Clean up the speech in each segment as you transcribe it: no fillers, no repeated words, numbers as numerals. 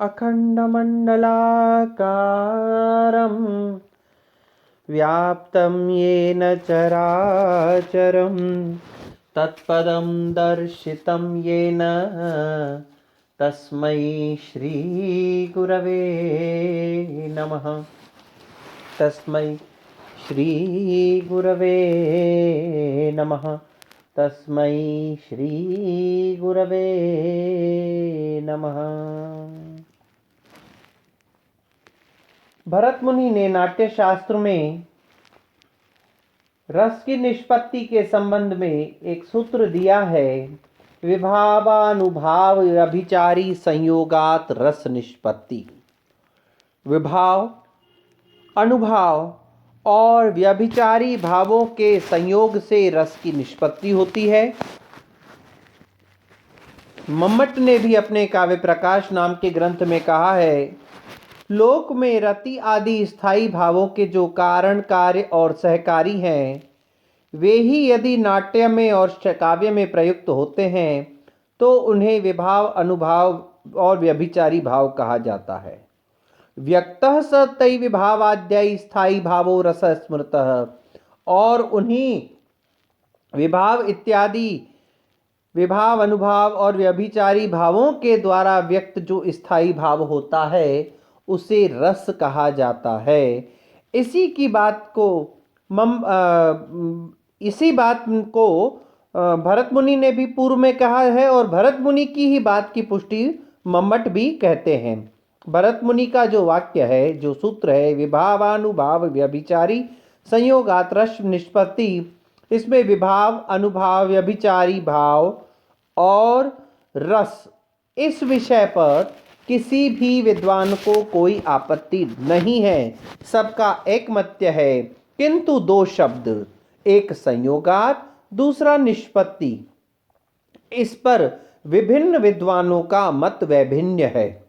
अखण्डमण्डलाकारं व्याप्तं येन चराचरं तत्पदं दर्शितं येन तस्मै श्रीगुरवे नमः। तस्मै श्रीगुरवे नमः। तस्मै श्रीगुरवे नमः। भरत मुनि ने नाट्य शास्त्र में रस की निष्पत्ति के संबंध में एक सूत्र दिया है। विभावानुभाव व्यभिचारी संयोगात रस निष्पत्ति। विभाव, अनुभाव और व्यभिचारी भावों के संयोग से रस की निष्पत्ति होती है। मम्मट ने भी अपने काव्य प्रकाश नाम के ग्रंथ में कहा है, लोक में रति आदि स्थायी भावों के जो कारण, कार्य और सहकारी हैं, वे ही यदि नाट्य में और काव्य में प्रयुक्त होते हैं तो उन्हें विभाव, अनुभाव और व्यभिचारी भाव कहा जाता है। व्यक्तः स तै विभावाद्यै स्थायी भावो रस स्मृतः। और उन्हीं विभाव इत्यादि विभाव, अनुभाव और व्यभिचारी भावों के द्वारा व्यक्त जो स्थायी भाव होता है उसे रस कहा जाता है। इसी बात को भरत मुनि ने भी पूर्व में कहा है और भरत मुनि की ही बात की पुष्टि मम्मट भी कहते हैं। भरत मुनि का जो वाक्य है, जो सूत्र है, विभावानुभाव व्यभिचारी संयोगात रस निष्पत्ति, इसमें विभाव, अनुभाव, व्यभिचारी भाव और रस, इस विषय पर किसी भी विद्वान को कोई आपत्ति नहीं है, सबका एकमत्य है। किंतु दो शब्द, एक संयोगात, दूसरा निष्पत्ति, इस पर विभिन्न विद्वानों का मत वैभिन्न है।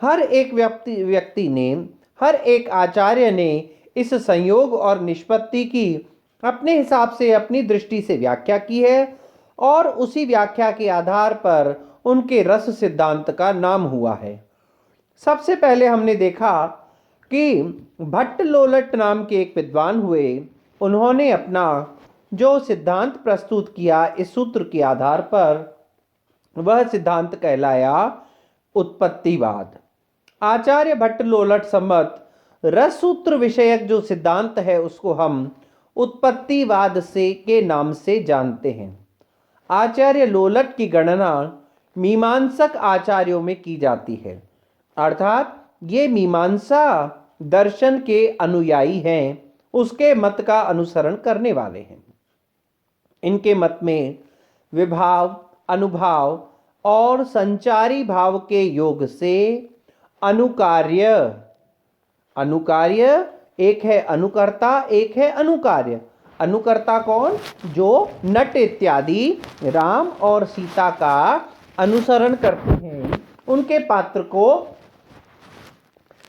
हर एक व्यक्ति ने, हर एक आचार्य ने इस संयोग और निष्पत्ति की अपने हिसाब से, अपनी दृष्टि से व्याख्या की है और उसी व्याख्या के आधार पर उनके रस सिद्धांत का नाम हुआ है। सबसे पहले हमने देखा कि भट्ट लोलट नाम के एक विद्वान हुए। उन्होंने अपना जो सिद्धांत प्रस्तुत किया इस सूत्र के आधार पर, वह सिद्धांत कहलाया उत्पत्तिवाद। आचार्य भट्ट लोलट सम्मत रस सूत्र विषयक जो सिद्धांत है उसको हम उत्पत्तिवाद के नाम से जानते हैं। आचार्य लोलट की गणना मीमांसक आचार्यों में की जाती है, अर्थात ये मीमांसा दर्शन के अनुयायी हैं, उसके मत का अनुसरण करने वाले हैं। इनके मत में विभाव, अनुभाव और संचारी भाव के योग से अनुकार्य, एक है अनुकर्ता, एक है अनुकार्य। अनुकर्ता कौन? जो नट इत्यादि राम और सीता का अनुसरण करते हैं, उनके पात्र को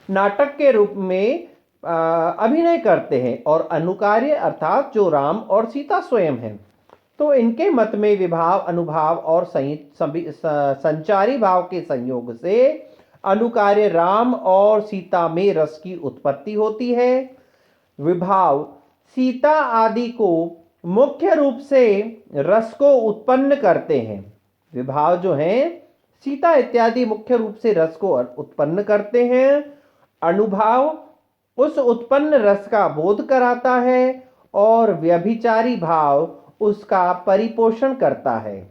नाटक के रूप में अभिनय करते हैं, और अनुकार्य अर्थात जो राम और सीता स्वयं हैं। तो इनके मत में विभाव, अनुभाव और संचारी भाव के संयोग से अनुकार्य राम और सीता में रस की उत्पत्ति होती है। विभाव सीता आदि को मुख्य रूप से रस को उत्पन्न करते हैं। विभाव जो हैं सीता इत्यादि मुख्य रूप से रस को उत्पन्न करते हैं। अनुभाव उस उत्पन्न रस का बोध कराता है और व्यभिचारी भाव उसका परिपोषण करता है।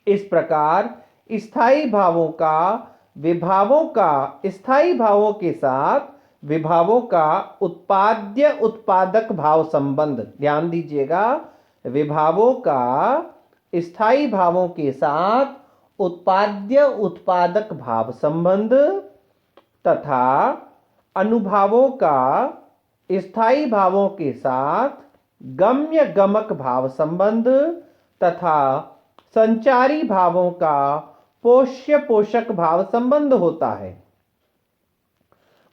इस प्रकार स्थायी भावों का विभावों का, स्थायी भावों के साथ विभावों का उत्पाद्य उत्पादक भाव संबंध, ध्यान दीजिएगा, विभावों का स्थायी भावों के साथ उत्पाद्य उत्पादक भाव संबंध तथा अनुभावों का स्थायी भावों के साथ गम्य गमक भाव संबंध तथा संचारी भावों का पोष्य पोषक भाव संबंध होता है।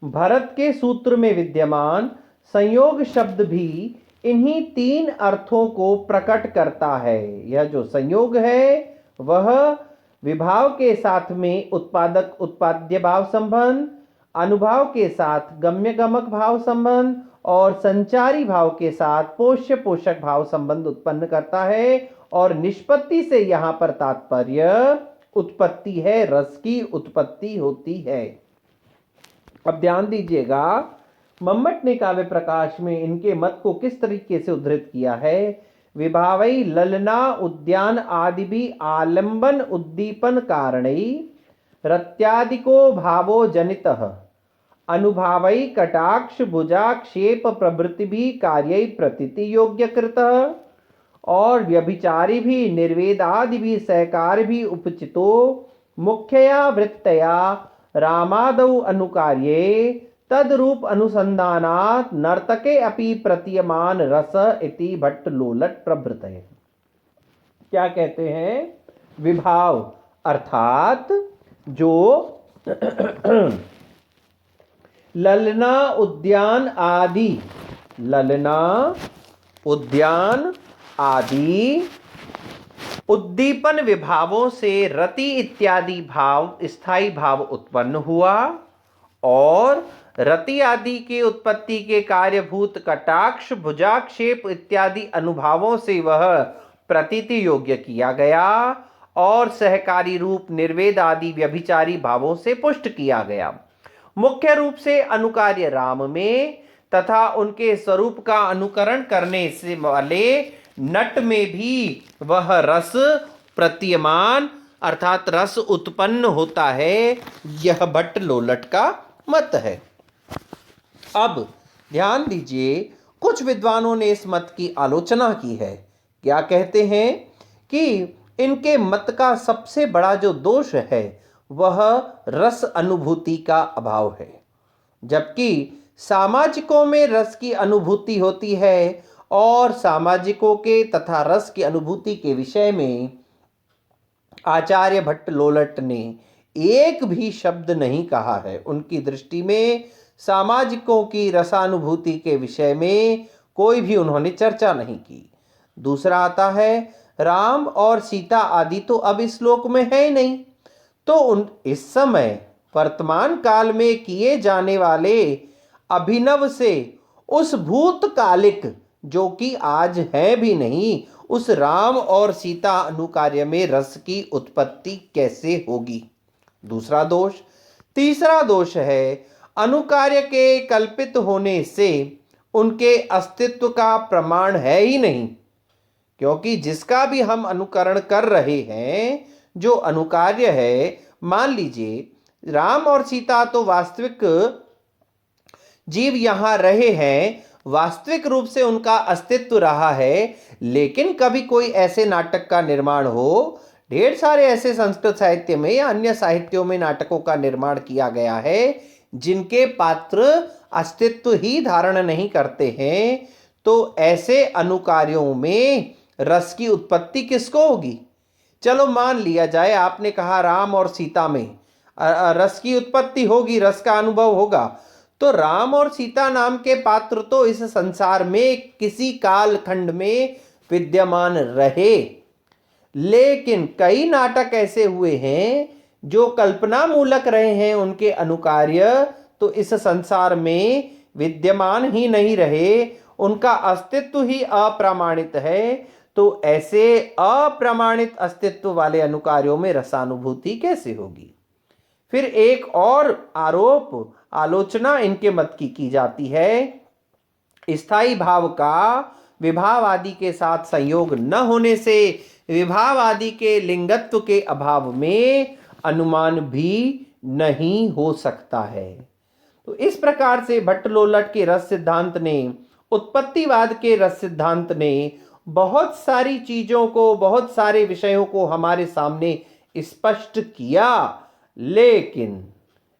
भरत के सूत्र में विद्यमान संयोग शब्द भी इन्हीं तीन अर्थों को प्रकट करता है। यह जो संयोग है वह विभाव के साथ में उत्पादक उत्पाद्य भाव संबंध, अनुभाव के साथ गम्य गमक भाव संबंध और संचारी भाव के साथ पोष्य पोषक भाव संबंध उत्पन्न करता है। और निष्पत्ति से यहां पर तात्पर्य उत्पत्ति है, रस की उत्पत्ति होती है। अब ध्यान दीजिएगा, मम्मट ने काव्य प्रकाश में इनके मत को किस तरीके से उद्धृत किया है। विभावई ललना उद्यान आदि भी आलंबन उद्दीपन कारणई रत्यादिको भावो जनितः अनुभावई कटाक्ष भुजाक्षेप प्रभृति भी कार्य प्रतीति योग्य कृतः और व्यभिचारी भी निर्वेदादि भी सहकार भी उपचितो मुख्यया वृत्तया रामादौ अनुकार्ये तद्रूप अनुसंधानात् नर्तके अपि प्रतीयमान रस इति भट्ट लोलट प्रभृतये। क्या कहते हैं? विभाव अर्थात जो ललना उद्यान आदि, ललना उद्यान आदि उद्दीपन विभावों से रति इत्यादि भाव स्थायी भाव उत्पन्न हुआ और रति आदि के उत्पत्ति के कार्यभूत कटाक्ष भुजाक्षेप इत्यादि अनुभावों से वह प्रतीति योग्य किया गया और सहकारी रूप निर्वेद आदि व्यभिचारी भावों से पुष्ट किया गया। मुख्य रूप से अनुकार्य राम में तथा उनके स्वरूप का अनुकरण करने से वाले नट में भी वह रस प्रतीयमान अर्थात रस उत्पन्न होता है। यह भट्ट लोलट का मत है। अब ध्यान दीजिए, कुछ विद्वानों ने इस मत की आलोचना की है। क्या कहते हैं कि इनके मत का सबसे बड़ा जो दोष है वह रस अनुभूति का अभाव है। जबकि सामाजिकों में रस की अनुभूति होती है और सामाजिकों के तथा रस की अनुभूति के विषय में आचार्य भट्ट लोलट ने एक भी शब्द नहीं कहा है। उनकी दृष्टि में सामाजिकों की रसानुभूति के विषय में कोई भी उन्होंने चर्चा नहीं की। दूसरा आता है, राम और सीता आदि तो अब इस लोक में है ही नहीं, तो इस समय वर्तमान काल में किए जाने वाले अभिनव से उस भूतकालिक जो कि आज है भी नहीं, उस राम और सीता अनुकार्य में रस की उत्पत्ति कैसे होगी? दूसरा दोष। तीसरा दोष है, अनुकार्य के कल्पित होने से उनके अस्तित्व का प्रमाण है ही नहीं, क्योंकि जिसका भी हम अनुकरण कर रहे हैं जो अनुकार्य है, मान लीजिए राम और सीता तो वास्तविक जीव यहां रहे हैं, वास्तविक रूप से उनका अस्तित्व रहा है, लेकिन कभी कोई ऐसे नाटक का निर्माण हो, ढेर सारे ऐसे संस्कृत साहित्य में या अन्य साहित्यों में नाटकों का निर्माण किया गया है जिनके पात्र अस्तित्व ही धारण नहीं करते हैं, तो ऐसे अनुकार्यों में रस की उत्पत्ति किसको होगी? चलो मान लिया जाए आपने कहा राम और सीता में रस की उत्पत्ति होगी, रस का अनुभव होगा, तो राम और सीता नाम के पात्र तो इस संसार में किसी कालखंड में विद्यमान रहे, लेकिन कई नाटक ऐसे हुए हैं जो कल्पना मूलक रहे हैं, उनके अनुकार्य तो इस संसार में विद्यमान ही नहीं रहे, उनका अस्तित्व ही अप्रमाणित है। तो ऐसे अप्रमाणित अस्तित्व वाले अनुकार्यों में रसानुभूति कैसे होगी? फिर एक और आरोप आलोचना इनके मत की जाती है, स्थायी भाव का विभाव आदि के साथ संयोग न होने से विभाव आदि के लिंगत्व के अभाव में अनुमान भी नहीं हो सकता है। तो इस प्रकार से भट्ट लोलट के रस सिद्धांत ने, उत्पत्तिवाद के रस सिद्धांत ने बहुत सारी चीजों को, बहुत सारे विषयों को हमारे सामने स्पष्ट किया,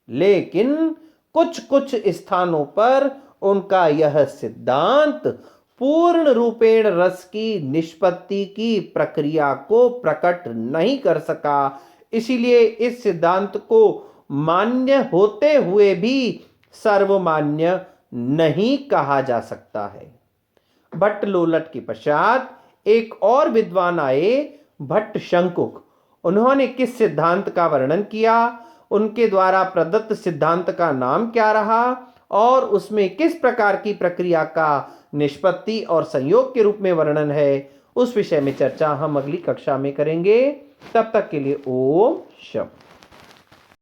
लेकिन कुछ कुछ स्थानों पर उनका यह सिद्धांत पूर्ण रूपेण रस की निष्पत्ति की प्रक्रिया को प्रकट नहीं कर सका। इसीलिए इस सिद्धांत को मान्य होते हुए भी सर्वमान्य नहीं कहा जा सकता है। भट्ट लोलट के पश्चात एक और विद्वान आए, भट्ट शंकुक। उन्होंने किस सिद्धांत का वर्णन किया, उनके द्वारा प्रदत्त सिद्धांत का नाम क्या रहा और उसमें किस प्रकार की प्रक्रिया का निष्पत्ति और संयोग के रूप में वर्णन है, उस विषय में चर्चा हम अगली कक्षा में करेंगे। तब तक के लिए ओम शम।